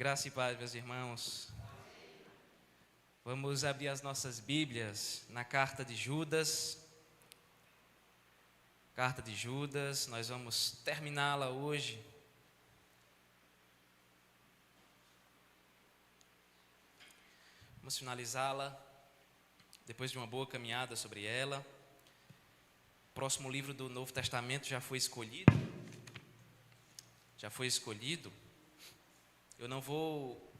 Graça e paz, meus irmãos. Vamos abrir as nossas Bíblias na carta de Judas. Carta de Judas, nós vamos terminá-la hoje. Vamos finalizá-la depois de uma boa caminhada sobre ela. O próximo livro do Novo Testamento já foi escolhido. Eu não vou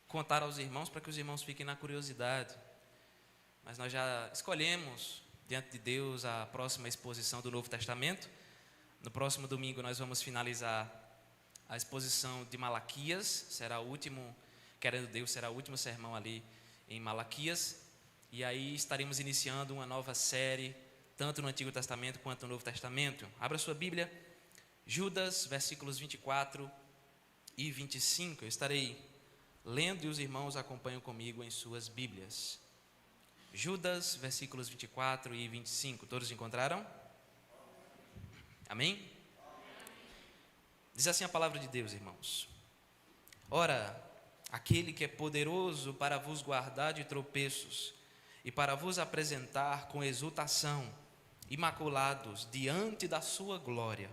contar aos irmãos para que os irmãos fiquem na curiosidade, mas nós já escolhemos diante de Deus a próxima exposição do Novo Testamento. No próximo domingo nós vamos finalizar a exposição de Malaquias, será o último, querendo Deus, será o último sermão ali em Malaquias, e aí estaremos iniciando uma nova série, tanto no Antigo Testamento quanto no Novo Testamento. Abra sua Bíblia, Judas, versículos 24 e 25, eu estarei lendo e os irmãos acompanham comigo em suas Bíblias. Judas, versículos 24 e 25, todos encontraram? Amém? Diz assim a palavra de Deus, irmãos: Ora, aquele que é poderoso para vos guardar de tropeços e para vos apresentar com exultação, imaculados diante da sua glória,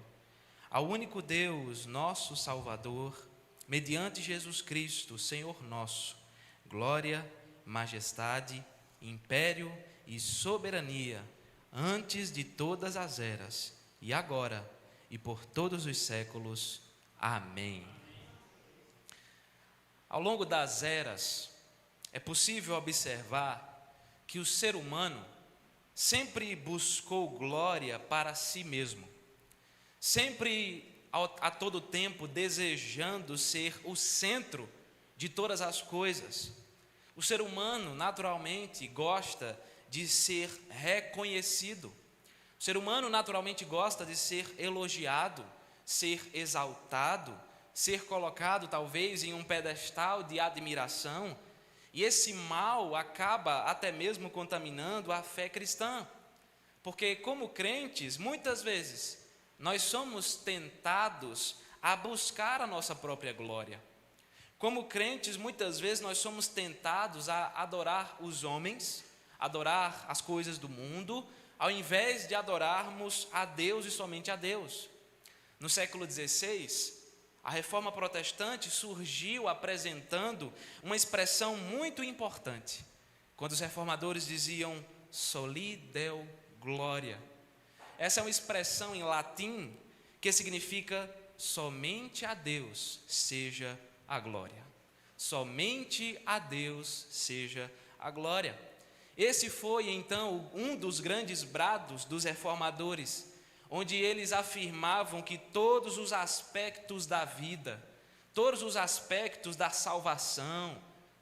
ao único Deus, nosso Salvador, mediante Jesus Cristo, Senhor nosso, glória, majestade, império e soberania, antes de todas as eras, e agora, e por todos os séculos. Amém. Ao longo das eras, é possível observar que o ser humano sempre buscou glória para si mesmo, sempre a todo tempo desejando ser o centro de todas as coisas. O ser humano naturalmente gosta de ser reconhecido. O ser humano naturalmente gosta de ser elogiado, ser exaltado, ser colocado talvez em um pedestal de admiração. E esse mal acaba até mesmo contaminando a fé cristã, porque como crentes, muitas vezes, nós somos tentados a buscar a nossa própria glória. Como crentes, muitas vezes nós somos tentados a adorar os homens, adorar as coisas do mundo, ao invés de adorarmos a Deus e somente a Deus. No século XVI, a Reforma Protestante surgiu apresentando uma expressão muito importante, quando os reformadores diziam soli Deo gloria. Essa é uma expressão em latim que significa somente a Deus seja a glória. Somente a Deus seja a glória. Esse foi então um dos grandes brados dos reformadores, onde eles afirmavam que todos os aspectos da vida, todos os aspectos da salvação,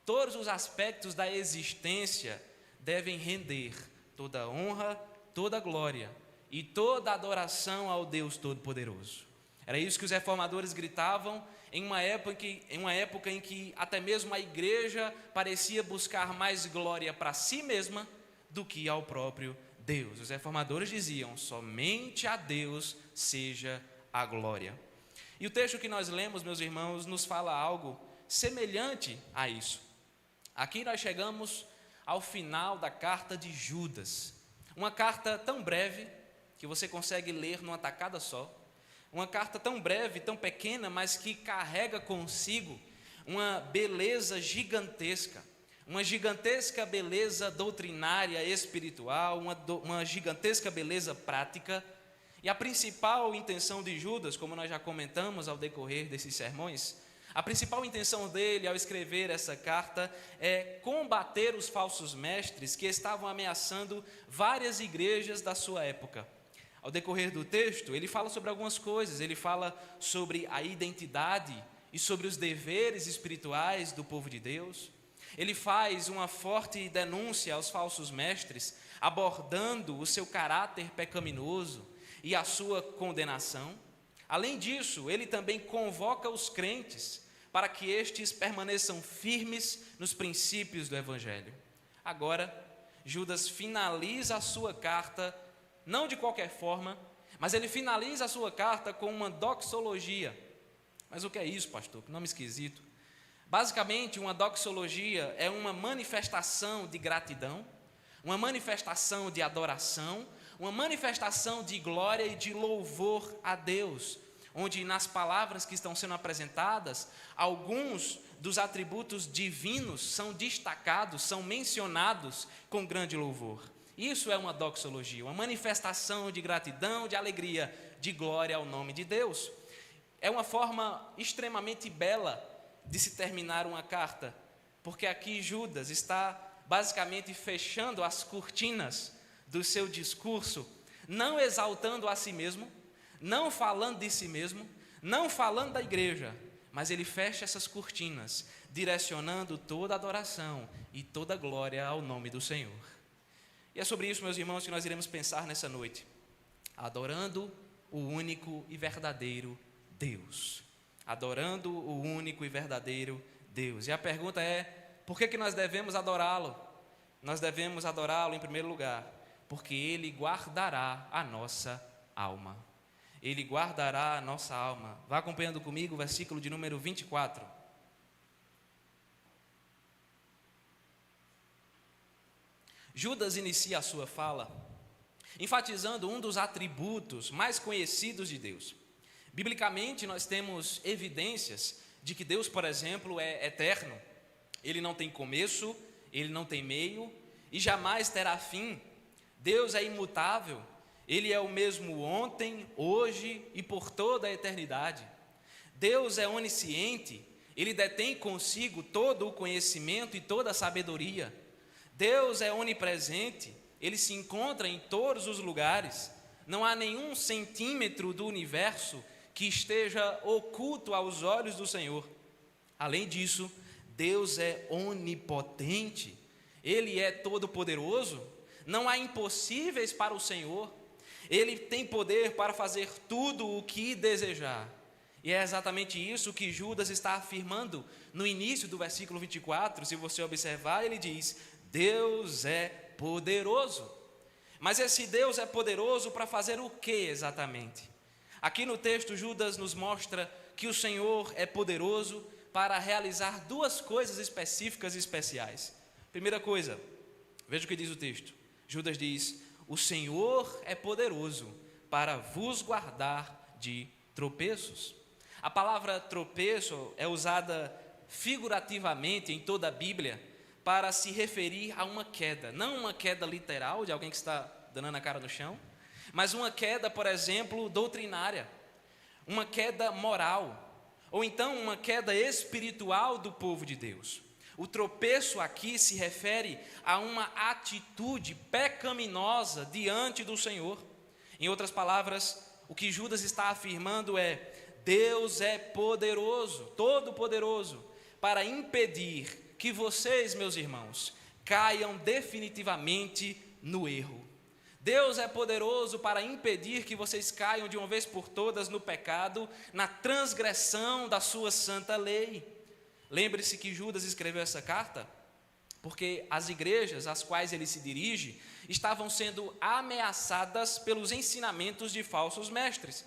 todos os aspectos da existência devem render toda honra, toda glória e toda adoração ao Deus Todo-Poderoso. Era isso que os reformadores gritavam em uma época em que até mesmo a igreja parecia buscar mais glória para si mesma do que ao próprio Deus. Os reformadores diziam, somente a Deus seja a glória. E o texto que nós lemos, meus irmãos, nos fala algo semelhante a isso. Aqui nós chegamos ao final da carta de Judas, uma carta tão breve que você consegue ler numa tacada só, uma carta tão breve, tão pequena, mas que carrega consigo uma beleza gigantesca, uma gigantesca beleza doutrinária, espiritual, uma gigantesca beleza prática. E a principal intenção de Judas, como nós já comentamos ao decorrer desses sermões, a principal intenção dele ao escrever essa carta é combater os falsos mestres que estavam ameaçando várias igrejas da sua época. Ao decorrer do texto, ele fala sobre algumas coisas, ele fala sobre a identidade e sobre os deveres espirituais do povo de Deus. Ele faz uma forte denúncia aos falsos mestres, abordando o seu caráter pecaminoso e a sua condenação. Além disso, ele também convoca os crentes para que estes permaneçam firmes nos princípios do Evangelho. Agora, Judas finaliza a sua carta, não de qualquer forma, mas ele finaliza a sua carta com uma doxologia. Mas o que é isso, pastor? Que nome esquisito. Basicamente, uma doxologia é uma manifestação de gratidão, uma manifestação de adoração, uma manifestação de glória e de louvor a Deus, onde nas palavras que estão sendo apresentadas, alguns dos atributos divinos são destacados, são mencionados com grande louvor. Isso é uma doxologia, uma manifestação de gratidão, de alegria, de glória ao nome de Deus. É uma forma extremamente bela de se terminar uma carta, porque aqui Judas está basicamente fechando as cortinas do seu discurso, não exaltando a si mesmo, não falando de si mesmo, não falando da igreja, mas ele fecha essas cortinas, direcionando toda a adoração e toda a glória ao nome do Senhor. E é sobre isso, meus irmãos, que nós iremos pensar nessa noite, adorando o único e verdadeiro Deus. Adorando o único e verdadeiro Deus. E a pergunta é, por que nós devemos adorá-lo? Nós devemos adorá-lo em primeiro lugar, porque Ele guardará a nossa alma. Ele guardará a nossa alma. Vá acompanhando comigo o versículo de número 24. Judas inicia a sua fala enfatizando um dos atributos mais conhecidos de Deus. Biblicamente, nós temos evidências de que Deus, por exemplo, é eterno. Ele não tem começo, Ele não tem meio e jamais terá fim. Deus é imutável, Ele é o mesmo ontem, hoje e por toda a eternidade. Deus é onisciente, Ele detém consigo todo o conhecimento e toda a sabedoria. Deus é onipresente, Ele se encontra em todos os lugares. Não há nenhum centímetro do universo que esteja oculto aos olhos do Senhor. Além disso, Deus é onipotente, Ele é todo-poderoso, não há impossíveis para o Senhor, Ele tem poder para fazer tudo o que desejar. E é exatamente isso que Judas está afirmando no início do versículo 24, se você observar, ele diz: Deus é poderoso. Mas esse Deus é poderoso para fazer o que exatamente? Aqui no texto, Judas nos mostra que o Senhor é poderoso para realizar duas coisas específicas e especiais. Primeira coisa, veja o que diz o texto. Judas diz: o Senhor é poderoso para vos guardar de tropeços. A palavra tropeço é usada figurativamente em toda a Bíblia para se referir a uma queda, não uma queda literal de alguém que está dando a cara no chão, mas uma queda, por exemplo, doutrinária, uma queda moral, ou então uma queda espiritual do povo de Deus. O tropeço aqui se refere a uma atitude pecaminosa diante do Senhor. Em outras palavras, o que Judas está afirmando é: Deus é poderoso, todo-poderoso, para impedir que vocês, meus irmãos, caiam definitivamente no erro. Deus é poderoso para impedir que vocês caiam de uma vez por todas no pecado, na transgressão da sua santa lei. Lembre-se que Judas escreveu essa carta porque as igrejas às quais ele se dirige estavam sendo ameaçadas pelos ensinamentos de falsos mestres.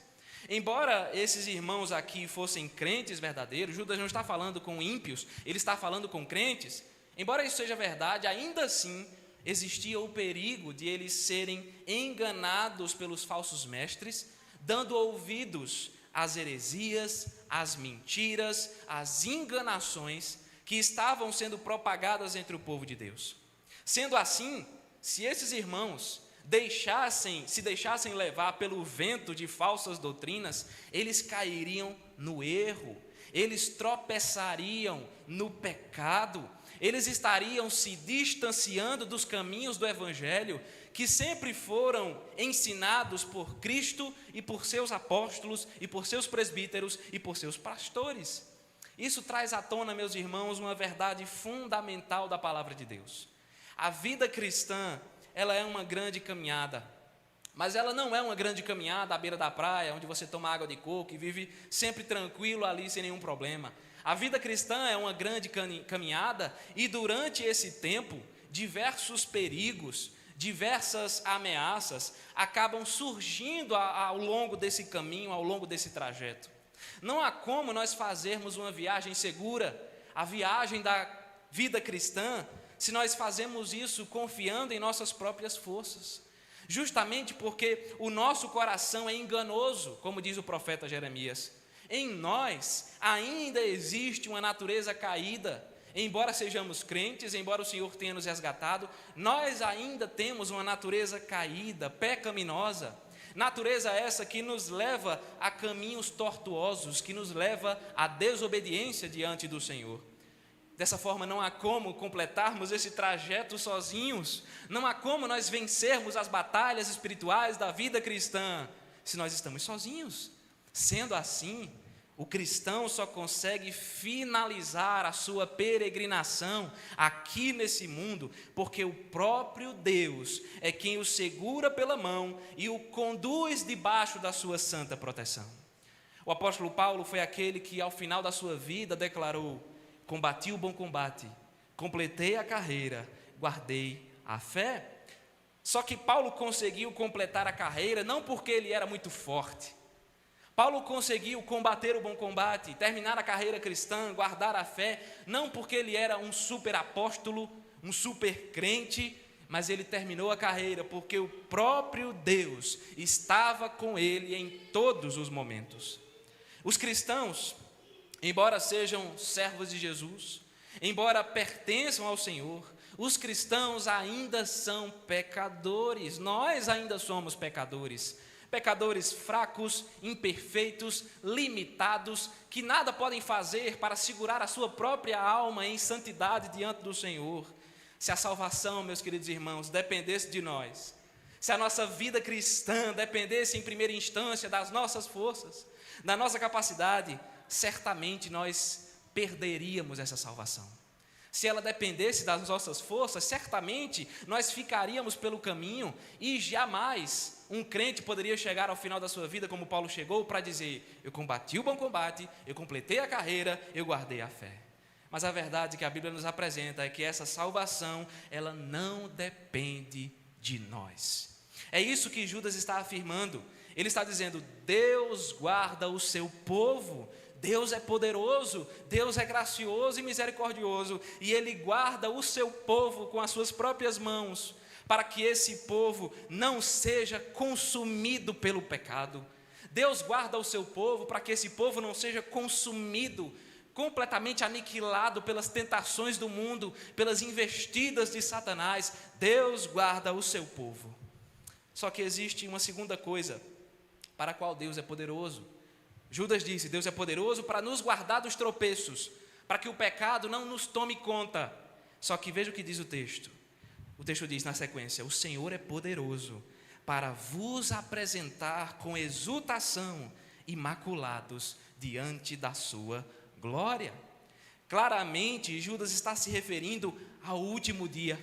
Embora esses irmãos aqui fossem crentes verdadeiros, Judas não está falando com ímpios, ele está falando com crentes. Embora isso seja verdade, ainda assim existia o perigo de eles serem enganados pelos falsos mestres, dando ouvidos às heresias, às mentiras, às enganações que estavam sendo propagadas entre o povo de Deus. Sendo assim, se esses irmãos se deixassem levar pelo vento de falsas doutrinas, eles cairiam no erro, eles tropeçariam no pecado, eles estariam se distanciando dos caminhos do Evangelho, que sempre foram ensinados por Cristo e por seus apóstolos, e por seus presbíteros e por seus pastores. Isso traz à tona, meus irmãos, uma verdade fundamental da palavra de Deus. A vida cristã, ela é uma grande caminhada, mas ela não é uma grande caminhada à beira da praia, onde você toma água de coco e vive sempre tranquilo ali, sem nenhum problema. A vida cristã é uma grande caminhada, e durante esse tempo, diversos perigos, diversas ameaças acabam surgindo ao longo desse caminho, ao longo desse trajeto. Não há como nós fazermos uma viagem segura a viagem da vida cristã se nós fazemos isso confiando em nossas próprias forças. Justamente porque o nosso coração é enganoso, como diz o profeta Jeremias. Em nós ainda existe uma natureza caída. Embora sejamos crentes, embora o Senhor tenha nos resgatado, nós ainda temos uma natureza caída, pecaminosa. Natureza essa que nos leva a caminhos tortuosos, que nos leva à desobediência diante do Senhor. Dessa forma, não há como completarmos esse trajeto sozinhos, não há como nós vencermos as batalhas espirituais da vida cristã se nós estamos sozinhos. Sendo assim, o cristão só consegue finalizar a sua peregrinação aqui nesse mundo, porque o próprio Deus é quem o segura pela mão e o conduz debaixo da sua santa proteção. O apóstolo Paulo foi aquele que, ao final da sua vida, declarou: combati o bom combate, completei a carreira, guardei a fé. Só que Paulo conseguiu completar a carreira não porque ele era muito forte. Paulo conseguiu combater o bom combate, terminar a carreira cristã, guardar a fé, não porque ele era um super apóstolo, um super crente, mas ele terminou a carreira porque o próprio Deus estava com ele em todos os momentos. Os cristãos, embora sejam servos de Jesus, embora pertençam ao Senhor, os cristãos ainda são pecadores. Nós ainda somos pecadores. Pecadores fracos, imperfeitos, limitados, que nada podem fazer para segurar a sua própria alma em santidade diante do Senhor. Se a salvação, meus queridos irmãos, dependesse de nós, se a nossa vida cristã dependesse em primeira instância das nossas forças, da nossa capacidade, certamente nós perderíamos essa salvação. Se ela dependesse das nossas forças, certamente nós ficaríamos pelo caminho e jamais um crente poderia chegar ao final da sua vida como Paulo chegou para dizer: eu combati o bom combate, eu completei a carreira, eu guardei a fé. Mas a verdade que a Bíblia nos apresenta é que essa salvação, ela não depende de nós. É isso que Judas está afirmando. Ele está dizendo: Deus guarda o seu povo. Deus é poderoso, Deus é gracioso e misericordioso, e Ele guarda o seu povo com as suas próprias mãos, para que esse povo não seja consumido pelo pecado. Deus guarda o seu povo para que esse povo não seja consumido, completamente aniquilado pelas tentações do mundo, pelas investidas de Satanás. Deus guarda o seu povo. Só que existe uma segunda coisa para a qual Deus é poderoso. Judas disse: Deus é poderoso para nos guardar dos tropeços, para que o pecado não nos tome conta. Só que veja o que diz o texto. O texto diz na sequência: o Senhor é poderoso para vos apresentar com exultação, imaculados diante da sua glória. Claramente, Judas está se referindo ao último dia,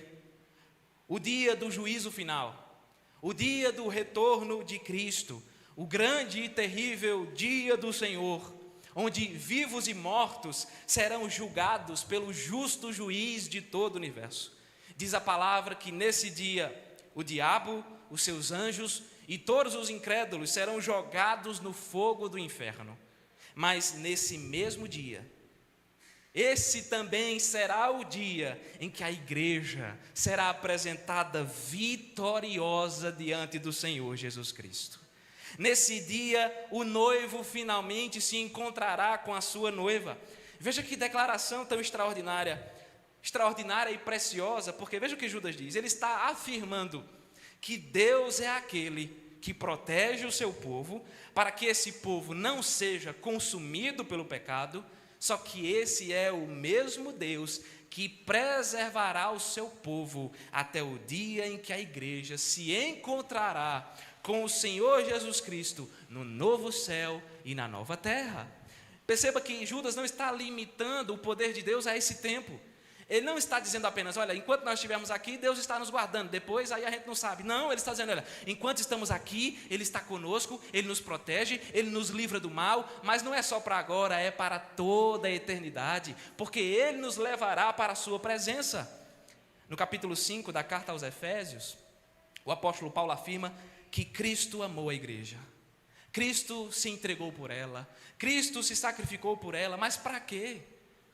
o dia do juízo final, o dia do retorno de Cristo, o grande e terrível dia do Senhor, onde vivos e mortos serão julgados pelo justo juiz de todo o universo. Diz a palavra que nesse dia o diabo, os seus anjos e todos os incrédulos serão jogados no fogo do inferno. Mas nesse mesmo dia, esse também será o dia em que a igreja será apresentada vitoriosa diante do Senhor Jesus Cristo. Nesse dia, o noivo finalmente se encontrará com a sua noiva. Veja que declaração tão extraordinária e preciosa, porque veja o que Judas diz. Ele está afirmando que Deus é aquele que protege o seu povo, para que esse povo não seja consumido pelo pecado, só que esse é o mesmo Deus que preservará o seu povo até o dia em que a igreja se encontrará com o Senhor Jesus Cristo no novo céu e na nova terra. Perceba que Judas não está limitando o poder de Deus a esse tempo. Ele não está dizendo apenas: olha, enquanto nós estivermos aqui, Deus está nos guardando, depois aí a gente não sabe. Não, ele está dizendo: olha, enquanto estamos aqui, Ele está conosco, Ele nos protege, Ele nos livra do mal, mas não é só para agora, é para toda a eternidade, porque Ele nos levará para a sua presença. No capítulo 5 da carta aos Efésios, o apóstolo Paulo afirma que Cristo amou a igreja, Cristo se entregou por ela, Cristo se sacrificou por ela, mas para quê?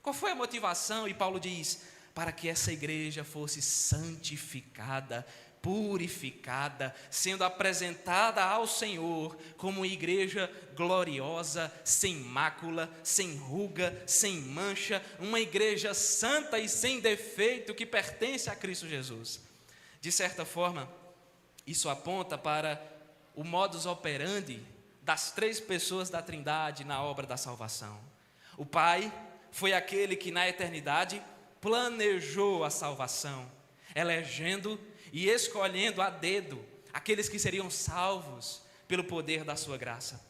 Qual foi a motivação? E Paulo diz: para que essa igreja fosse santificada, purificada, sendo apresentada ao Senhor como igreja gloriosa, sem mácula, sem ruga, sem mancha, uma igreja santa e sem defeito que pertence a Cristo Jesus. De certa forma, isso aponta para o modus operandi das três pessoas da Trindade na obra da salvação. O Pai foi aquele que na eternidade planejou a salvação, elegendo e escolhendo a dedo aqueles que seriam salvos pelo poder da sua graça.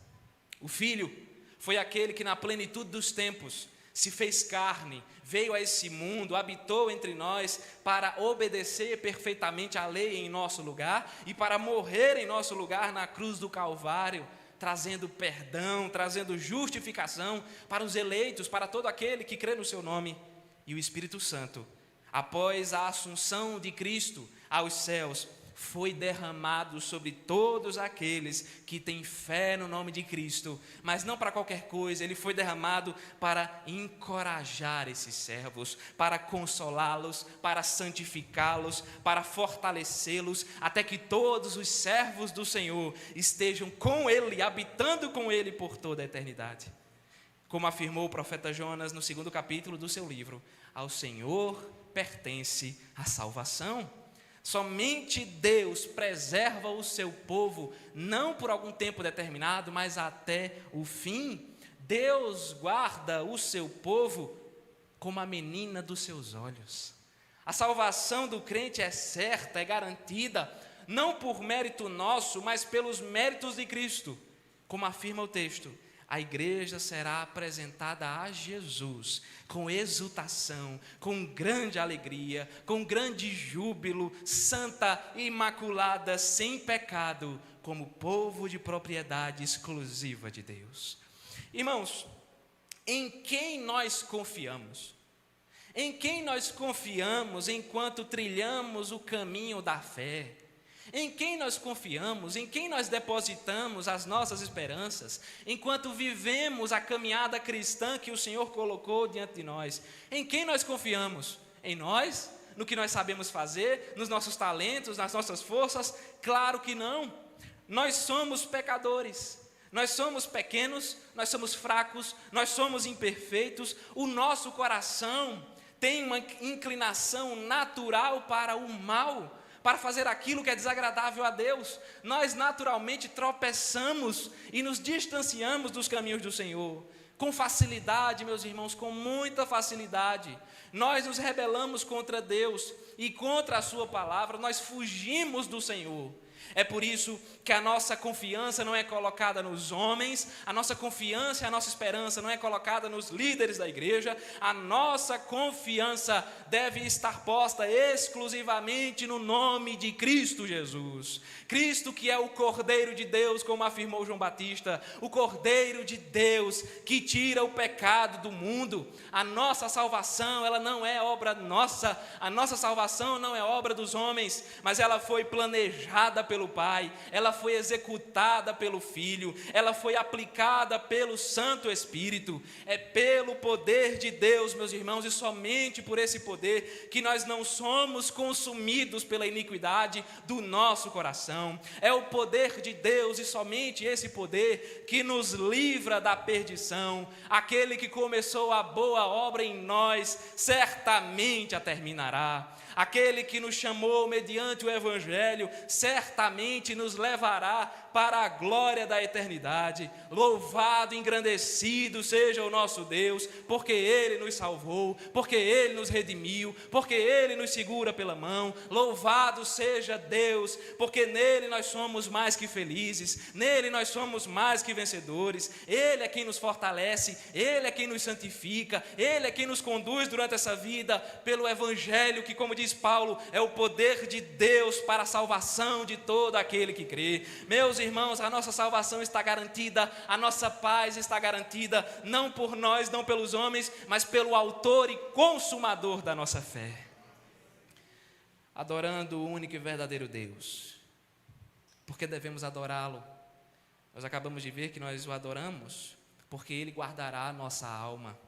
O Filho foi aquele que na plenitude dos tempos se fez carne, veio a esse mundo, habitou entre nós para obedecer perfeitamente à lei em nosso lugar e para morrer em nosso lugar na cruz do Calvário, trazendo perdão, trazendo justificação para os eleitos, para todo aquele que crê no seu nome. E o Espírito Santo, após a assunção de Cristo aos céus, foi derramado sobre todos aqueles que têm fé no nome de Cristo, mas não para qualquer coisa. Ele foi derramado para encorajar esses servos, para consolá-los, para santificá-los, para fortalecê-los, até que todos os servos do Senhor estejam com Ele, habitando com Ele por toda a eternidade. Como afirmou o profeta Jonas no 2º capítulo do seu livro: ao Senhor pertence a salvação. Somente Deus preserva o seu povo, não por algum tempo determinado, mas até o fim. Deus guarda o seu povo como a menina dos seus olhos. A salvação do crente é certa, é garantida, não por mérito nosso, mas pelos méritos de Cristo. Como afirma o texto, a igreja será apresentada a Jesus com exultação, com grande alegria, com grande júbilo, santa, imaculada, sem pecado, como povo de propriedade exclusiva de Deus. Irmãos, em quem nós confiamos? Em quem nós confiamos enquanto trilhamos o caminho da fé? Em quem nós confiamos, em quem nós depositamos as nossas esperanças, enquanto vivemos a caminhada cristã que o Senhor colocou diante de nós? Em quem nós confiamos? Em nós? No que nós sabemos fazer? Nos nossos talentos, nas nossas forças? Claro que não. Nós somos pecadores, nós somos pequenos, nós somos fracos, nós somos imperfeitos. O nosso coração tem uma inclinação natural para o mal, para fazer aquilo que é desagradável a Deus. Nós naturalmente tropeçamos e nos distanciamos dos caminhos do Senhor. Com facilidade, meus irmãos, com muita facilidade. Nós nos rebelamos contra Deus e contra a sua palavra, nós fugimos do Senhor. É por isso que a nossa confiança não é colocada nos homens, a nossa confiança e a nossa esperança não é colocada nos líderes da igreja. A nossa confiança deve estar posta exclusivamente no nome de Cristo Jesus. Cristo, que é o Cordeiro de Deus, como afirmou João Batista, o Cordeiro de Deus que tira o pecado do mundo. A nossa salvação, ela não é obra nossa, a nossa salvação não é obra dos homens, mas ela foi planejada pelo Pai, ela foi executada pelo Filho, ela foi aplicada pelo Santo Espírito. É pelo poder de Deus, meus irmãos, e somente por esse poder que nós não somos consumidos pela iniquidade do nosso coração. É o poder de Deus e somente esse poder que nos livra da perdição. Aquele que começou a boa obra em nós, certamente a terminará. Aquele que nos chamou mediante o Evangelho, certamente nos levará para a glória da eternidade. Louvado, engrandecido seja o nosso Deus, porque Ele nos salvou, porque Ele nos redimiu, porque Ele nos segura pela mão. Louvado seja Deus, porque nele nós somos mais que felizes, nele nós somos mais que vencedores. Ele é quem nos fortalece, Ele é quem nos santifica, Ele é quem nos conduz durante essa vida pelo Evangelho, que, como diz Paulo, é o poder de Deus para a salvação de todo aquele que crê. Meus irmãos, a nossa salvação está garantida, a nossa paz está garantida, não por nós, não pelos homens, mas pelo autor e consumador da nossa fé. Adorando o único e verdadeiro Deus. Por que devemos adorá-lo? Nós acabamos de ver que nós o adoramos porque Ele guardará a nossa alma.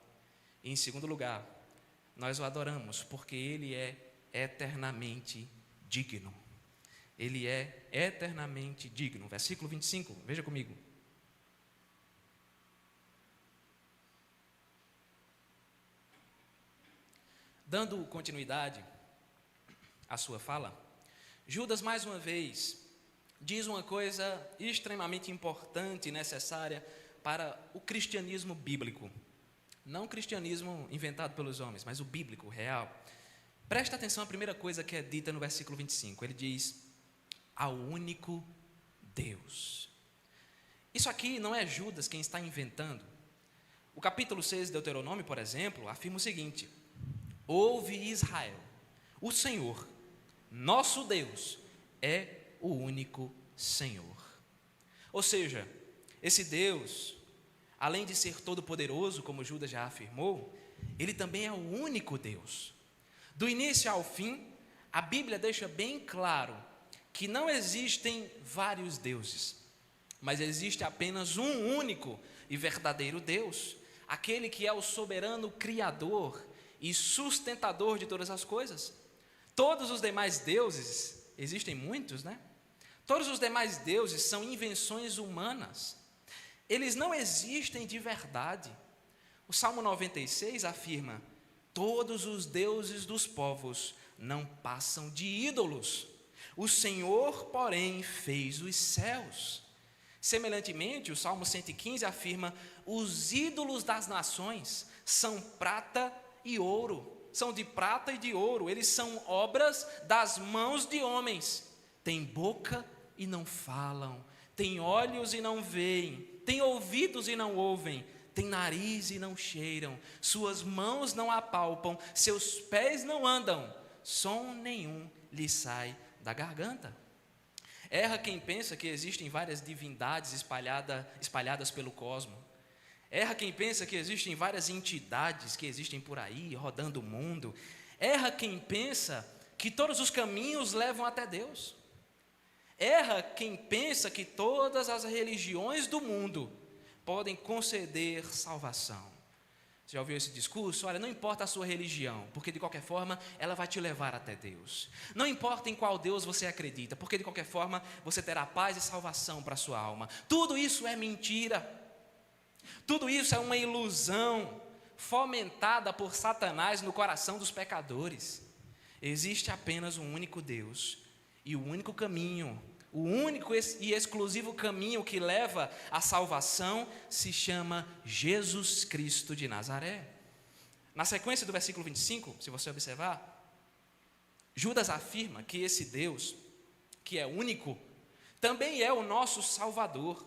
E em segundo lugar, nós o adoramos porque Ele é eternamente digno. Ele é eternamente digno. Versículo 25, veja comigo. Dando continuidade à sua fala, Judas, mais uma vez, diz uma coisa extremamente importante e necessária para o cristianismo bíblico. Não o cristianismo inventado pelos homens, mas o bíblico, o real. Presta atenção à primeira coisa que é dita no versículo 25. Ele diz: ao único Deus. Isso aqui não é Judas quem está inventando. O capítulo 6 de Deuteronômio, por exemplo, afirma o seguinte: ouve Israel, o Senhor, nosso Deus, é o único Senhor. Ou seja, esse Deus, além de ser todo-poderoso, como Judas já afirmou, Ele também é o único Deus. Do início ao fim, a Bíblia deixa bem claro que não existem vários deuses, mas existe apenas um único e verdadeiro Deus, aquele que é o soberano Criador e sustentador de todas as coisas. Todos os demais deuses, existem muitos, né? Todos os demais deuses são invenções humanas. Eles não existem de verdade. O Salmo 96 afirma: todos os deuses dos povos não passam de ídolos. O Senhor, porém, fez os céus. Semelhantemente, o Salmo 115 afirma: os ídolos das nações são prata e ouro. São de prata e de ouro. Eles são obras das mãos de homens. Têm boca e não falam. Têm olhos e não veem. Têm ouvidos e não ouvem. Têm nariz e não cheiram. Suas mãos não apalpam. Seus pés não andam. Som nenhum lhe sai da garganta. Erra quem pensa que existem várias divindades espalhadas pelo cosmos. Erra quem pensa que existem várias entidades que existem por aí, rodando o mundo. Erra quem pensa que todos os caminhos levam até Deus. Erra quem pensa que todas as religiões do mundo podem conceder salvação. Você já ouviu esse discurso? Olha, não importa a sua religião, porque de qualquer forma ela vai te levar até Deus. Não importa em qual Deus você acredita, porque de qualquer forma você terá paz e salvação para a sua alma. Tudo isso é mentira. Tudo isso é uma ilusão fomentada por Satanás no coração dos pecadores. Existe apenas um único Deus e o único caminho, o único e exclusivo caminho que leva à salvação se chama Jesus Cristo de Nazaré. Na sequência do versículo 25, se você observar, Judas afirma que esse Deus, que é único, também é o nosso Salvador.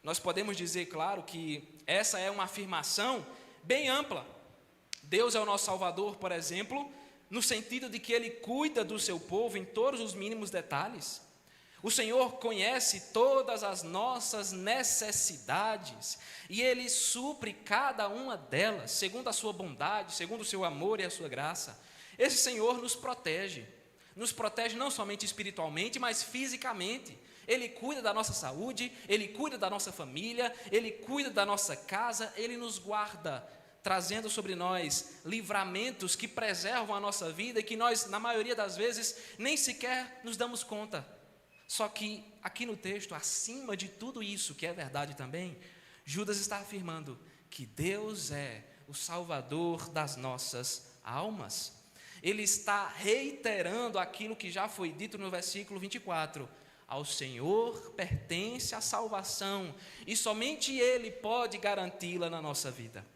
Nós podemos dizer, claro, que essa é uma afirmação bem ampla. Deus é o nosso Salvador, por exemplo, no sentido de que Ele cuida do seu povo em todos os mínimos detalhes. O Senhor conhece todas as nossas necessidades e Ele supre cada uma delas, segundo a sua bondade, segundo o seu amor e a sua graça. Esse Senhor nos protege não somente espiritualmente, mas fisicamente. Ele cuida da nossa saúde, Ele cuida da nossa família, Ele cuida da nossa casa, Ele nos guarda, trazendo sobre nós livramentos que preservam a nossa vida e que nós, na maioria das vezes, nem sequer nos damos conta. Só que aqui no texto, acima de tudo isso, que é verdade também, Judas está afirmando que Deus é o Salvador das nossas almas. Ele está reiterando aquilo que já foi dito no versículo 24. Ao Senhor pertence a salvação e somente Ele pode garanti-la na nossa vida.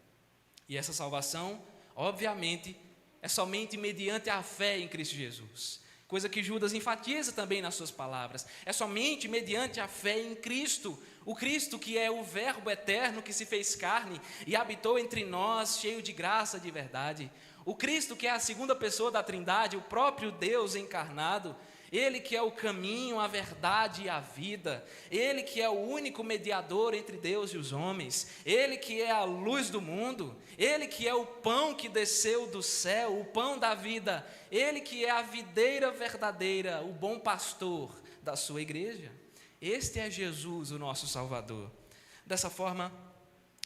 E essa salvação, obviamente, é somente mediante a fé em Cristo Jesus. Coisa que Judas enfatiza também nas suas palavras. É somente mediante a fé em Cristo. O Cristo que é o Verbo eterno que se fez carne e habitou entre nós, cheio de graça, de verdade. O Cristo que é a segunda pessoa da Trindade, o próprio Deus encarnado. Ele que é o caminho, a verdade e a vida. Ele que é o único mediador entre Deus e os homens. Ele que é a luz do mundo. Ele que é o pão que desceu do céu, o pão da vida. Ele que é a videira verdadeira, o bom pastor da sua igreja. Este é Jesus, o nosso Salvador. Dessa forma,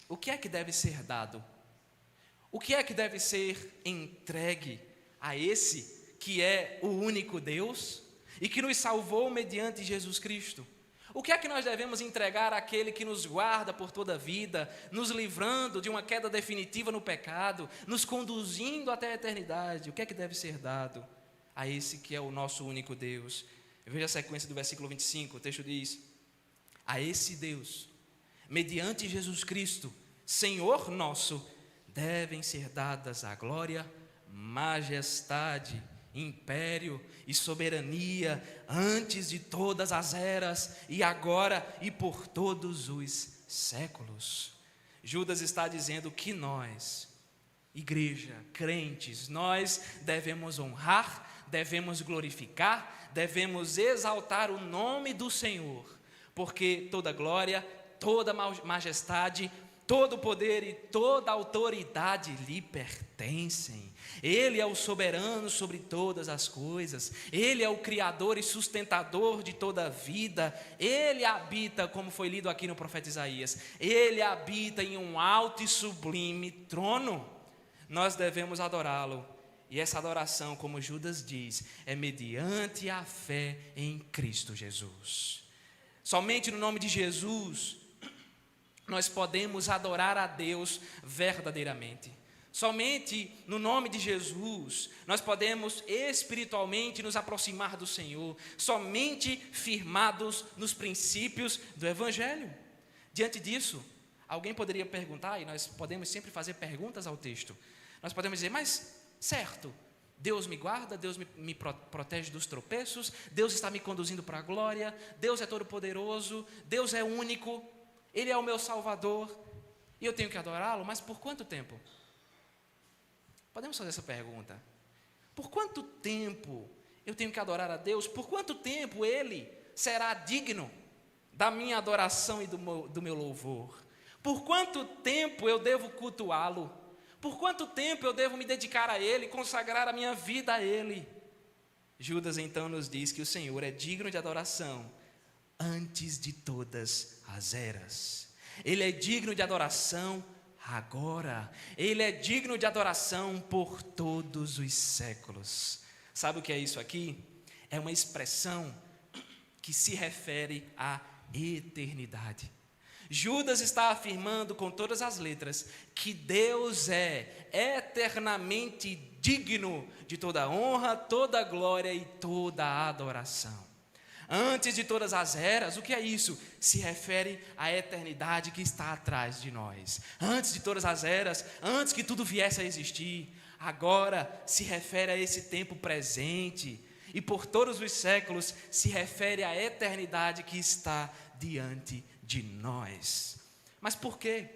o que é que deve ser dado? O que é que deve ser entregue a esse que é o único Deus e que nos salvou mediante Jesus Cristo? O que é que nós devemos entregar àquele que nos guarda por toda a vida, nos livrando de uma queda definitiva no pecado, nos conduzindo até a eternidade? O que é que deve ser dado a esse que é o nosso único Deus? Veja a sequência do versículo 25, o texto diz: a esse Deus, mediante Jesus Cristo, Senhor nosso, devem ser dadas a glória, majestade, império e soberania antes de todas as eras e agora e por todos os séculos. Judas está dizendo que nós, igreja, crentes, nós devemos honrar, devemos glorificar, devemos exaltar o nome do Senhor, porque toda glória, toda majestade, todo poder e toda autoridade lhe pertencem. Ele é o soberano sobre todas as coisas. Ele é o criador e sustentador de toda a vida. Ele habita, como foi lido aqui no profeta Isaías, ele habita em um alto e sublime trono. Nós devemos adorá-lo. E essa adoração, como Judas diz, é mediante a fé em Cristo Jesus. Somente no nome de Jesus nós podemos adorar a Deus verdadeiramente. Somente no nome de Jesus nós podemos espiritualmente nos aproximar do Senhor, somente firmados nos princípios do Evangelho. Diante disso, alguém poderia perguntar, e nós podemos sempre fazer perguntas ao texto. Nós podemos dizer, mas certo, Deus me guarda, Deus me protege dos tropeços, Deus está me conduzindo para a glória, Deus é todo poderoso, Deus é único, Ele é o meu Salvador, e eu tenho que adorá-lo, mas por quanto tempo? Podemos fazer essa pergunta. Por quanto tempo eu tenho que adorar a Deus? Por quanto tempo Ele será digno da minha adoração e do meu louvor? Por quanto tempo eu devo cultuá-lo? Por quanto tempo eu devo me dedicar a Ele, consagrar a minha vida a Ele? Judas então nos diz que o Senhor é digno de adoração antes de todas as eras. Ele é digno de adoração agora. Ele é digno de adoração por todos os séculos. Sabe o que é isso aqui? É uma expressão que se refere à eternidade. Judas está afirmando com todas as letras que Deus é eternamente digno de toda honra, toda glória e toda adoração. Antes de todas as eras, o que é isso? Se refere à eternidade que está atrás de nós. Antes de todas as eras, antes que tudo viesse a existir, agora se refere a esse tempo presente. E por todos os séculos se refere à eternidade que está diante de nós. Mas por que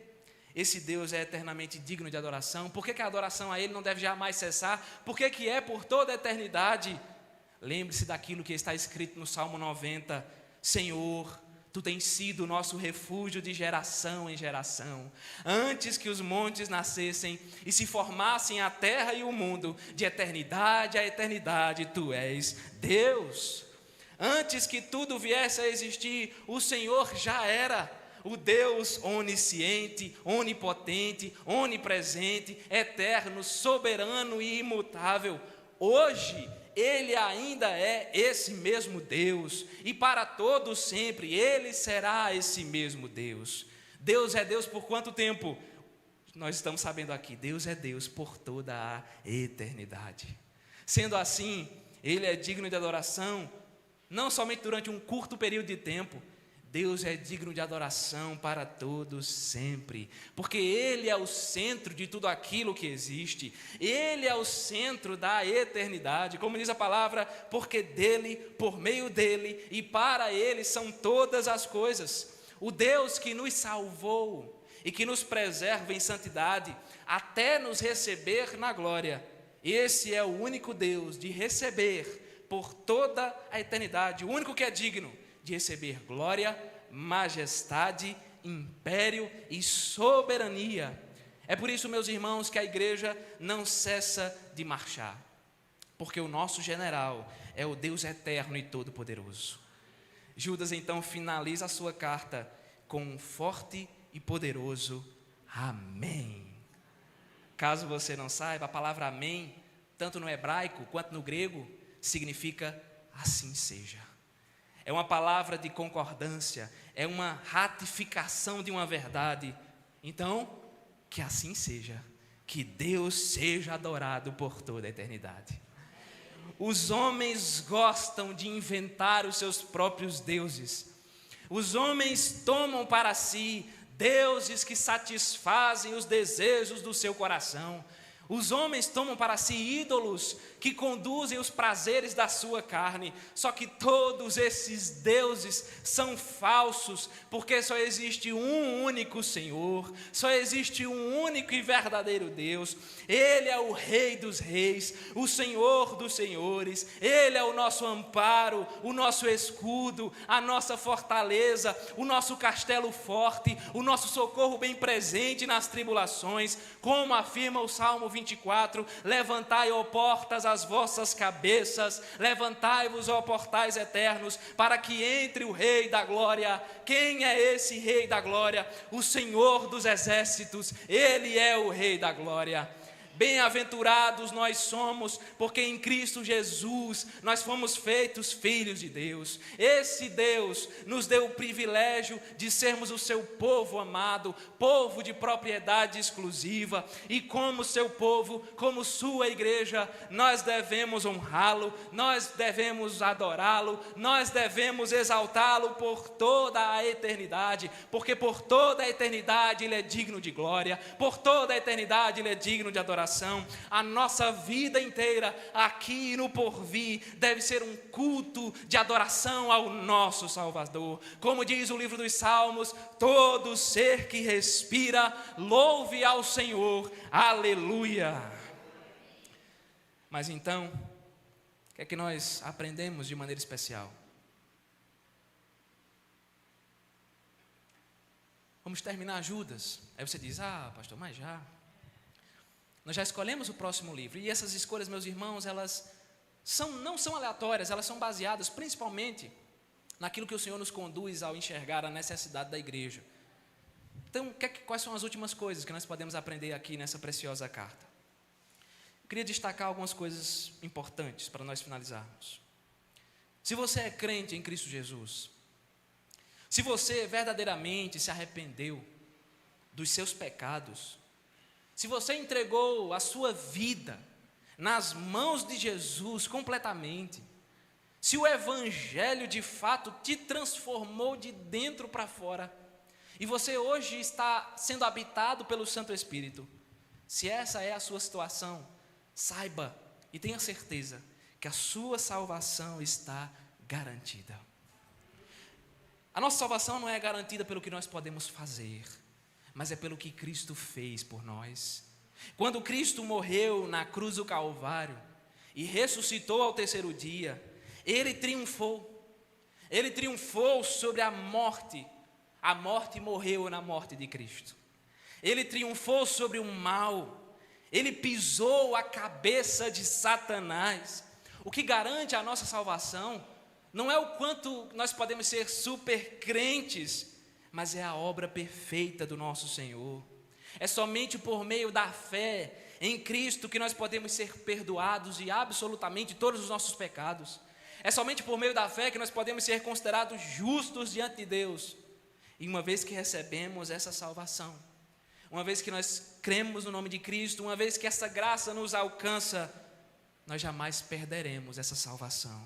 esse Deus é eternamente digno de adoração? Por que a adoração a Ele não deve jamais cessar? Por que é por toda a eternidade? Lembre-se daquilo que está escrito no Salmo 90. Senhor, Tu tens sido o nosso refúgio de geração em geração. Antes que os montes nascessem e se formassem a terra e o mundo, de eternidade a eternidade, Tu és Deus. Antes que tudo viesse a existir, o Senhor já era o Deus onisciente, onipotente, onipresente, eterno, soberano e imutável. Hoje, Ele ainda é esse mesmo Deus, e para todos sempre Ele será esse mesmo Deus. Deus é Deus por quanto tempo? Nós estamos sabendo aqui, Deus é Deus por toda a eternidade. Sendo assim, Ele é digno de adoração, não somente durante um curto período de tempo. Deus é digno de adoração para todos sempre, porque Ele é o centro de tudo aquilo que existe. Ele é o centro da eternidade, como diz a palavra, porque dele, por meio dele e para Ele são todas as coisas. O Deus que nos salvou e que nos preserva em santidade até nos receber na glória. Esse é o único Deus de receber por toda a eternidade, o único que é digno de receber glória, majestade, império e soberania. É por isso, meus irmãos, que a igreja não cessa de marchar, porque o nosso general é o Deus eterno e todo-poderoso. Judas então finaliza a sua carta com um forte e poderoso amém. Caso você não saiba, a palavra amém, tanto no hebraico quanto no grego, significa assim seja. É uma palavra de concordância, é uma ratificação de uma verdade. Então, que assim seja, que Deus seja adorado por toda a eternidade. Os homens gostam de inventar os seus próprios deuses. Os homens tomam para si deuses que satisfazem os desejos do seu coração. Os homens tomam para si ídolos que conduzem os prazeres da sua carne. Só que todos esses deuses são falsos, porque só existe um único Senhor, só existe um único e verdadeiro Deus. Ele é o Rei dos reis, o Senhor dos senhores. Ele é o nosso amparo, o nosso escudo, a nossa fortaleza, o nosso castelo forte, o nosso socorro bem presente nas tribulações. Como afirma o Salmo 24, levantai, ó portas, as vossas cabeças, levantai-vos, ó portais eternos, para que entre o Rei da glória. Quem é esse Rei da glória? O Senhor dos exércitos, Ele é o Rei da glória. Bem-aventurados nós somos, porque em Cristo Jesus nós fomos feitos filhos de Deus. Esse Deus nos deu o privilégio de sermos o seu povo amado, povo de propriedade exclusiva, e como seu povo, como sua igreja, nós devemos honrá-lo, nós devemos adorá-lo, nós devemos exaltá-lo por toda a eternidade, porque por toda a eternidade Ele é digno de glória, por toda a eternidade Ele é digno de adoração. A nossa vida inteira, aqui e no porvir, deve ser um culto de adoração ao nosso Salvador. Como diz o livro dos Salmos, todo ser que respira, louve ao Senhor, aleluia. Mas então, o que é que nós aprendemos de maneira especial? Vamos terminar Judas. Aí você diz, pastor, mas já... Nós já escolhemos o próximo livro, e essas escolhas, meus irmãos, elas não são aleatórias, elas são baseadas principalmente naquilo que o Senhor nos conduz ao enxergar a necessidade da igreja. Então, quais são as últimas coisas que nós podemos aprender aqui nessa preciosa carta? Eu queria destacar algumas coisas importantes para nós finalizarmos. Se você é crente em Cristo Jesus, se você verdadeiramente se arrependeu dos seus pecados, se você entregou a sua vida nas mãos de Jesus completamente, se o Evangelho de fato te transformou de dentro para fora, e você hoje está sendo habitado pelo Santo Espírito, se essa é a sua situação, saiba e tenha certeza que a sua salvação está garantida. A nossa salvação não é garantida pelo que nós podemos fazer, mas é pelo que Cristo fez por nós. Quando Cristo morreu na cruz do Calvário e ressuscitou ao terceiro dia, Ele triunfou sobre a morte. A morte morreu na morte de Cristo. Ele triunfou sobre o mal, Ele pisou a cabeça de Satanás. O que garante a nossa salvação não é o quanto nós podemos ser super crentes, mas é a obra perfeita do nosso Senhor. É somente por meio da fé em Cristo que nós podemos ser perdoados de absolutamente todos os nossos pecados. É somente por meio da fé que nós podemos ser considerados justos diante de Deus. E uma vez que recebemos essa salvação, uma vez que nós cremos no nome de Cristo, uma vez que essa graça nos alcança, nós jamais perderemos essa salvação,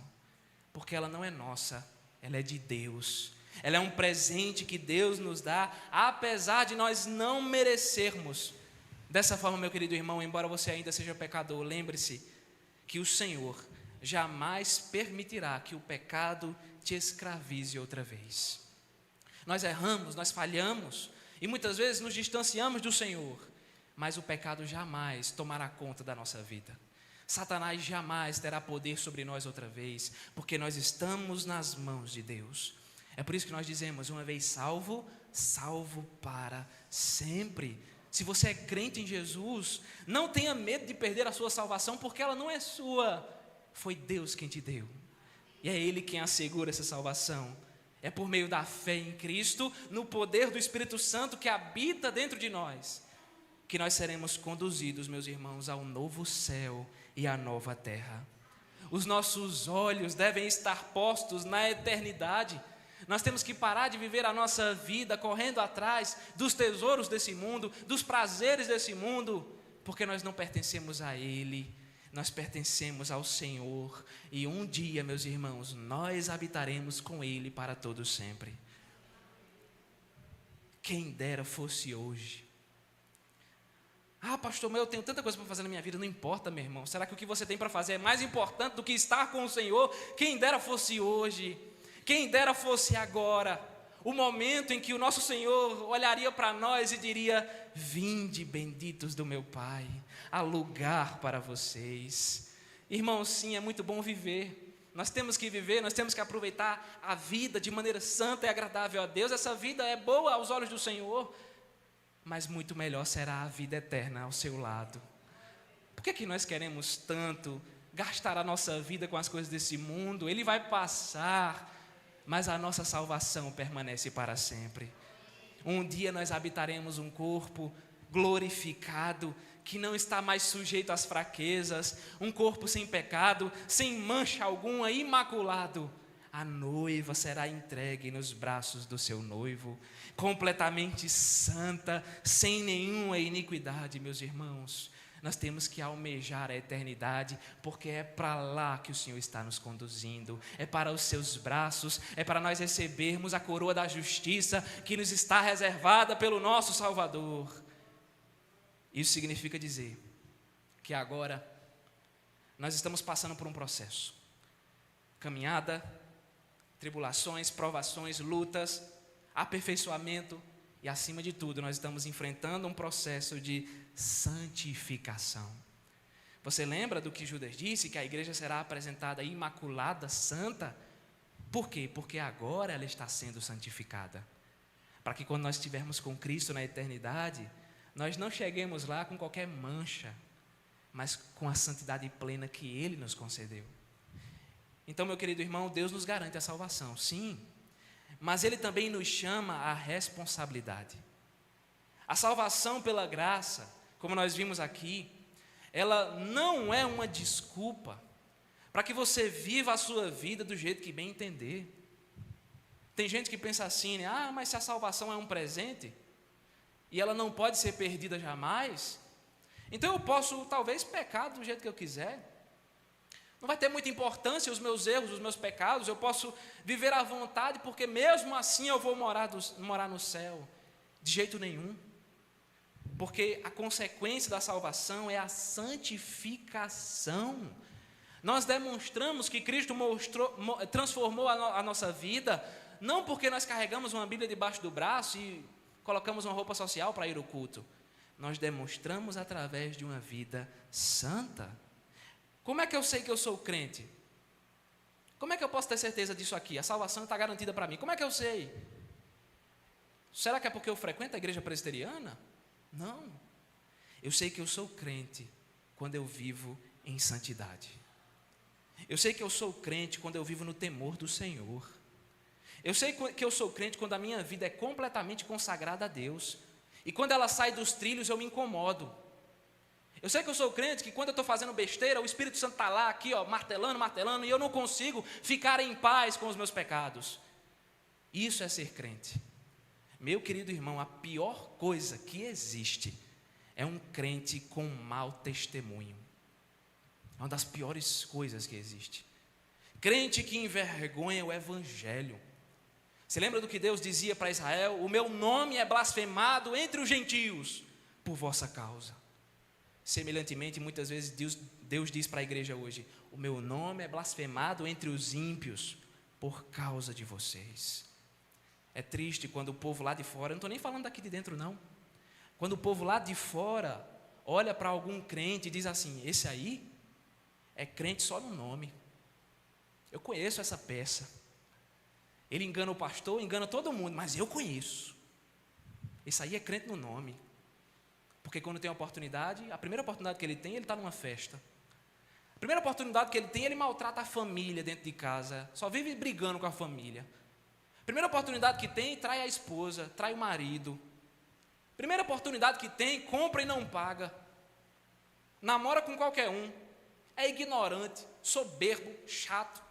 porque ela não é nossa, ela é de Deus. Ela é um presente que Deus nos dá, apesar de nós não merecermos. Dessa forma, meu querido irmão, embora você ainda seja pecador, lembre-se que o Senhor jamais permitirá que o pecado te escravize outra vez. Nós erramos, nós falhamos, e muitas vezes nos distanciamos do Senhor, mas o pecado jamais tomará conta da nossa vida. Satanás jamais terá poder sobre nós outra vez, porque nós estamos nas mãos de Deus. É por isso que nós dizemos, uma vez salvo, salvo para sempre. Se você é crente em Jesus, não tenha medo de perder a sua salvação, porque ela não é sua, foi Deus quem te deu. E é Ele quem assegura essa salvação. É por meio da fé em Cristo, no poder do Espírito Santo que habita dentro de nós, que nós seremos conduzidos, meus irmãos, ao novo céu e à nova terra. Os nossos olhos devem estar postos na eternidade. Nós temos que parar de viver a nossa vida correndo atrás dos tesouros desse mundo, dos prazeres desse mundo, porque nós não pertencemos a Ele, nós pertencemos ao Senhor. E um dia, meus irmãos, nós habitaremos com Ele para todo sempre. Quem dera fosse hoje. Ah, pastor, mas eu tenho tanta coisa para fazer na minha vida. Não importa, meu irmão. Será que o que você tem para fazer é mais importante do que estar com o Senhor? Quem dera fosse hoje. Quem dera fosse agora. O momento em que o nosso Senhor olharia para nós e diria: vinde, benditos do meu Pai, há lugar para vocês. Irmãos, sim, é muito bom viver. Nós temos que viver, nós temos que aproveitar a vida de maneira santa e agradável a Deus. Essa vida é boa aos olhos do Senhor, mas muito melhor será a vida eterna ao seu lado. Por que nós queremos tanto gastar a nossa vida com as coisas desse mundo? Ele vai passar, mas a nossa salvação permanece para sempre. Um dia nós habitaremos um corpo glorificado, que não está mais sujeito às fraquezas, um corpo sem pecado, sem mancha alguma, imaculado. A noiva será entregue nos braços do seu noivo, completamente santa, sem nenhuma iniquidade, meus irmãos. Nós temos que almejar a eternidade, porque é para lá que o Senhor está nos conduzindo, é para os seus braços, é para nós recebermos a coroa da justiça que nos está reservada pelo nosso Salvador. Isso significa dizer que agora nós estamos passando por um processo, caminhada, tribulações, provações, lutas, aperfeiçoamento e, acima de tudo, nós estamos enfrentando um processo de santificação. Você lembra do que Judas disse, que a igreja será apresentada imaculada, santa? Por quê? Porque agora ela está sendo santificada, para que quando nós estivermos com Cristo na eternidade, nós não cheguemos lá com qualquer mancha, mas com a santidade plena que Ele nos concedeu. Então, meu querido irmão, Deus nos garante a salvação, sim, mas Ele também nos chama à responsabilidade. A salvação pela graça, como nós vimos aqui, ela não é uma desculpa para que você viva a sua vida do jeito que bem entender. Tem gente que pensa assim, né? Mas se a salvação é um presente e ela não pode ser perdida jamais, então eu posso talvez pecar do jeito que eu quiser. Não vai ter muita importância os meus erros, os meus pecados, eu posso viver à vontade, porque mesmo assim eu vou morar no céu. De jeito nenhum. Porque a consequência da salvação é a santificação. Nós demonstramos que Cristo transformou a nossa vida, não porque nós carregamos uma Bíblia debaixo do braço e colocamos uma roupa social para ir ao culto. Nós demonstramos através de uma vida santa. Como é que eu sei que eu sou crente? Como é que eu posso ter certeza disso aqui? A salvação está garantida para mim. Como é que eu sei? Será que é porque eu frequento a igreja presbiteriana? Não. Eu sei que eu sou crente quando eu vivo em santidade. Eu sei que eu sou crente quando eu vivo no temor do Senhor. Eu sei que eu sou crente quando a minha vida é completamente consagrada a Deus. E quando ela sai dos trilhos eu me incomodo. Eu sei que eu sou crente que quando eu estou fazendo besteira, o Espírito Santo está lá, aqui, ó, martelando, e eu não consigo ficar em paz com os meus pecados. Isso é ser crente. Meu querido irmão, a pior coisa que existe é um crente com mau testemunho. É uma das piores coisas que existe. Crente que envergonha o Evangelho. Você lembra do que Deus dizia para Israel? O meu nome é blasfemado entre os gentios por vossa causa. Semelhantemente, muitas vezes Deus diz para a igreja hoje: o meu nome é blasfemado entre os ímpios por causa de vocês. É triste quando o povo lá de fora, eu não estou nem falando daqui de dentro não, quando o povo lá de fora olha para algum crente e diz assim: esse aí é crente só no nome. Eu conheço essa peça. Ele engana o pastor, engana todo mundo, mas eu conheço. Esse aí é crente no nome. Porque quando tem oportunidade, a primeira oportunidade que ele tem, ele está numa festa. A primeira oportunidade que ele tem, ele maltrata a família dentro de casa, só vive brigando com a família. A primeira oportunidade que tem, trai a esposa, trai o marido. Primeira oportunidade que tem, compra e não paga. Namora com qualquer um. É ignorante, soberbo, chato,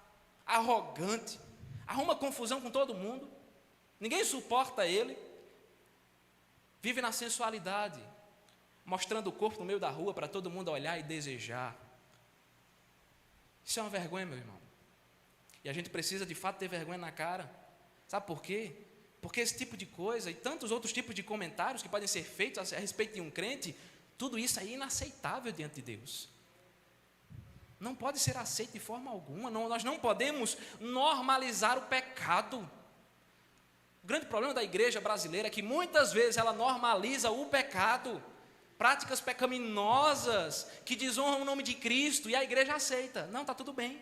arrogante. Arruma confusão com todo mundo. Ninguém suporta ele. Vive na sensualidade, mostrando o corpo no meio da rua para todo mundo olhar e desejar. Isso é uma vergonha, meu irmão. E a gente precisa de fato ter vergonha na cara. Sabe por quê? Porque esse tipo de coisa e tantos outros tipos de comentários que podem ser feitos a respeito de um crente, tudo isso é inaceitável diante de Deus. Não pode ser aceito de forma alguma. Nós não podemos normalizar o pecado. O grande problema da igreja brasileira é que muitas vezes ela normaliza o pecado, práticas pecaminosas que desonram o nome de Cristo, e a igreja aceita. Não, está tudo bem,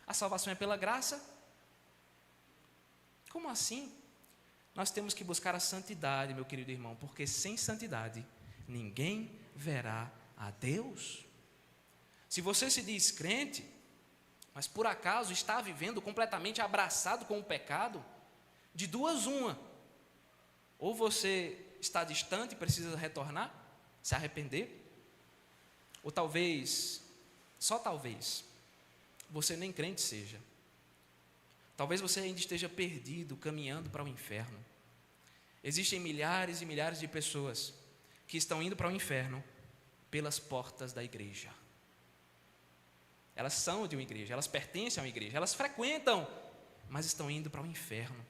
a salvação é pela graça. Como assim? Nós temos que buscar a santidade, meu querido irmão, porque sem santidade ninguém verá a Deus. Se você se diz crente, mas por acaso está vivendo completamente abraçado com o pecado, de duas uma: ou você está distante e precisa retornar, se arrepender, ou talvez, só talvez, você nem crente seja. Talvez você ainda esteja perdido, caminhando para o inferno. Existem milhares e milhares de pessoas que estão indo para o inferno pelas portas da igreja. Elas são de uma igreja, elas pertencem a uma igreja, elas frequentam, mas estão indo para o inferno.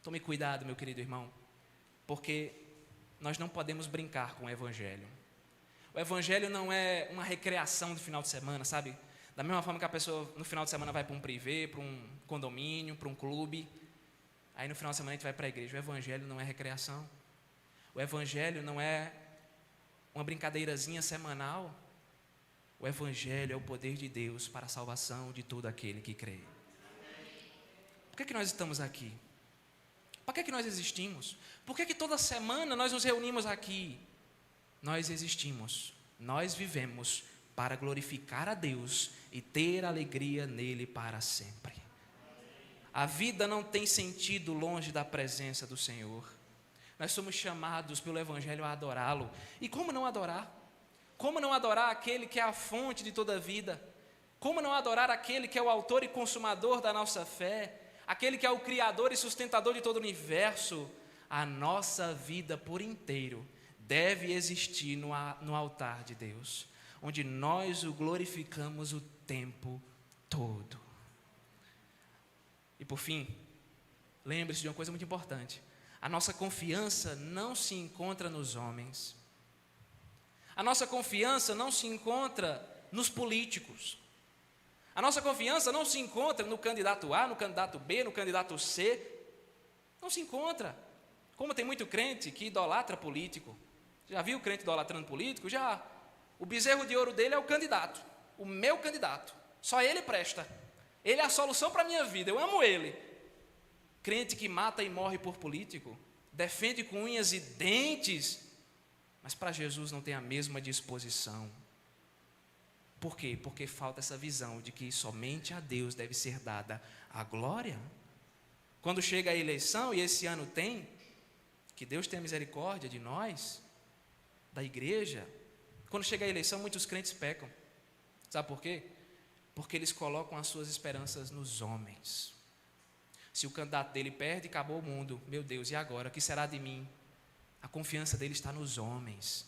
Tome cuidado, meu querido irmão, porque nós não podemos brincar com o evangelho. O evangelho não é uma recreação do final de semana, sabe? Da mesma forma que a pessoa no final de semana vai para um privê, para um condomínio, para um clube, aí no final de semana a gente vai para a igreja. O evangelho não é recreação. O evangelho não é uma brincadeirazinha semanal. O evangelho é o poder de Deus para a salvação de todo aquele que crê. Por que nós estamos aqui? Para que nós existimos? Por que toda semana nós nos reunimos aqui? Nós existimos, nós vivemos para glorificar a Deus e ter alegria nele para sempre. A vida não tem sentido longe da presença do Senhor. Nós somos chamados pelo evangelho a adorá-lo. E como não adorar? Como não adorar aquele que é a fonte de toda a vida? Como não adorar aquele que é o autor e consumador da nossa fé? Aquele que é o criador e sustentador de todo o universo? A nossa vida por inteiro deve existir no altar de Deus, onde nós o glorificamos o tempo todo. E por fim, lembre-se de uma coisa muito importante: a nossa confiança não se encontra nos homens, a nossa confiança não se encontra nos políticos, a nossa confiança não se encontra no candidato A, no candidato B, no candidato C, não se encontra. Como tem muito crente que idolatra político. Já viu crente idolatrando político? Já. O bezerro de ouro dele é o candidato, o meu candidato, só ele presta, ele é a solução para a minha vida, eu amo ele. Crente que mata e morre por político, defende com unhas e dentes, mas para Jesus não tem a mesma disposição. Por quê? Porque falta essa visão de que somente a Deus deve ser dada a glória. Quando chega a eleição, e esse ano tem, que Deus tenha misericórdia de nós, da igreja. Quando chega a eleição, muitos crentes pecam. Sabe por quê? Porque eles colocam as suas esperanças nos homens. Se o candidato dele perde, acabou o mundo. Meu Deus, e agora? O que será de mim? A confiança dele está nos homens.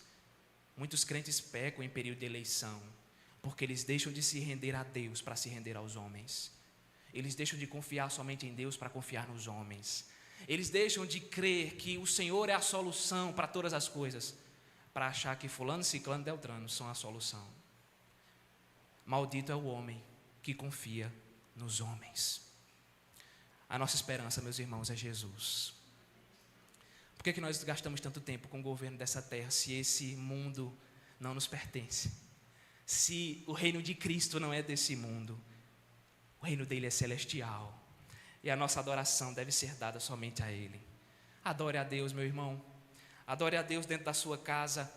Muitos crentes pecam em período de eleição, porque eles deixam de se render a Deus para se render aos homens. Eles deixam de confiar somente em Deus para confiar nos homens. Eles deixam de crer que o Senhor é a solução para todas as coisas, para achar que fulano, ciclano, beltrano são a solução. Maldito é o homem que confia nos homens. A nossa esperança, meus irmãos, é Jesus. Por que nós gastamos tanto tempo com o governo dessa terra, se esse mundo não nos pertence? Se o reino de Cristo não é desse mundo, o reino dele é celestial, e a nossa adoração deve ser dada somente a Ele. Adore a Deus, meu irmão. Adore a Deus dentro da sua casa,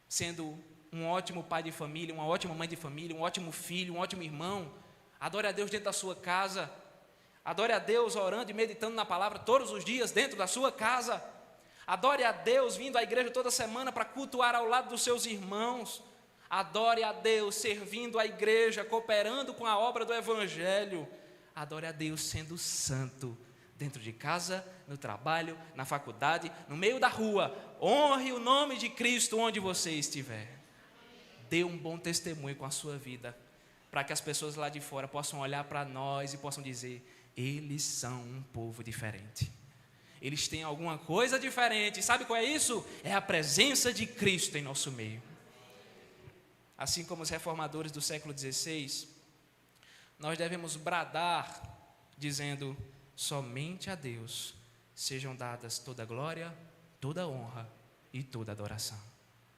sendo um ótimo pai de família, uma ótima mãe de família, um ótimo filho, um ótimo irmão. Adore a Deus dentro da sua casa. Adore a Deus orando e meditando na palavra todos os dias dentro da sua casa. Adore a Deus vindo à igreja toda semana para cultuar ao lado dos seus irmãos. Adore a Deus servindo a igreja, cooperando com a obra do Evangelho. Adore a Deus sendo santo, dentro de casa, no trabalho, na faculdade, no meio da rua. Honre o nome de Cristo onde você estiver. Dê um bom testemunho com a sua vida, para que as pessoas lá de fora possam olhar para nós e possam dizer: eles são um povo diferente. Eles têm alguma coisa diferente. Sabe qual é isso? É a presença de Cristo em nosso meio. Assim como os reformadores do século XVI, nós devemos bradar, dizendo: somente a Deus sejam dadas toda glória, toda honra e toda adoração.